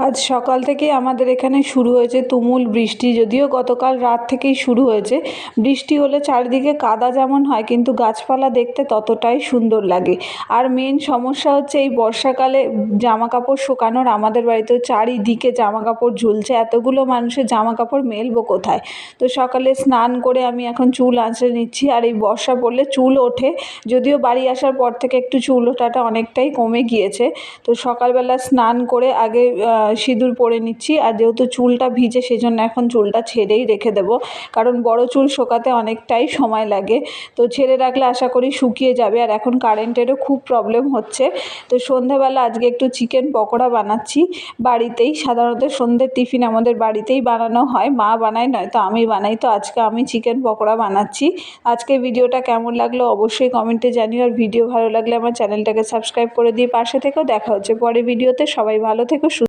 আজ সকাল থেকেই আমাদের এখানে শুরু হয়েছে তুমুল বৃষ্টি। যদিও গতকাল রাত থেকেই শুরু হয়েছে। বৃষ্টি হলে চারিদিকে কাদা যেমন হয়, কিন্তু গাছপালা দেখতে ততটাই সুন্দর লাগে। আর মেন সমস্যা হচ্ছে এই বর্ষাকালে জামা কাপড় শুকানোর। আমাদের বাড়িতেও চারিদিকে জামা কাপড় ঝুলছে। এতগুলো মানুষের জামা কাপড় মেলবো কোথায়? তো সকালে স্নান করে আমি এখন চুল আঁচড়ে নিচ্ছি। আর এই বর্ষা পড়লে চুল ওঠে, যদিও বাড়ি আসার পর থেকে একটু চুল ওঠাটা অনেকটাই কমে গিয়েছে। তো সকালবেলা স্নান করে আগে সিঁদুর পরে নিচ্ছি। আর যেহেতু চুলটা ভিজে, সেজন্য এখন চুলটা ছেড়েই রেখে দেবো, কারণ বড় চুল শোকাতে অনেকটাই সময় লাগে। তো ছেড়ে রাখলে আশা করি শুকিয়ে যাবে। আর এখন কারেন্টেরও খুব প্রবলেম হচ্ছে। তো সন্ধ্যাবেলা আজকে একটু চিকেন পকোড়া বানাচ্ছি বাড়িতেই। সাধারণত সন্ধ্যের টিফিন আমাদের বাড়িতেই বানানো হয়, মা বানায়, নয়তো আমি বানাই। তো আজকে আমি চিকেন পকোড়া বানাচ্ছি। আজকে ভিডিওটা কেমন লাগলো অবশ্যই কমেন্টে জানিও। আর ভিডিও ভালো লাগলে আমার চ্যানেলটাকে সাবস্ক্রাইব করে দিয়ে পাশে থেকেও। দেখা হচ্ছে পরে ভিডিওতে। সবাই ভালো থেকো।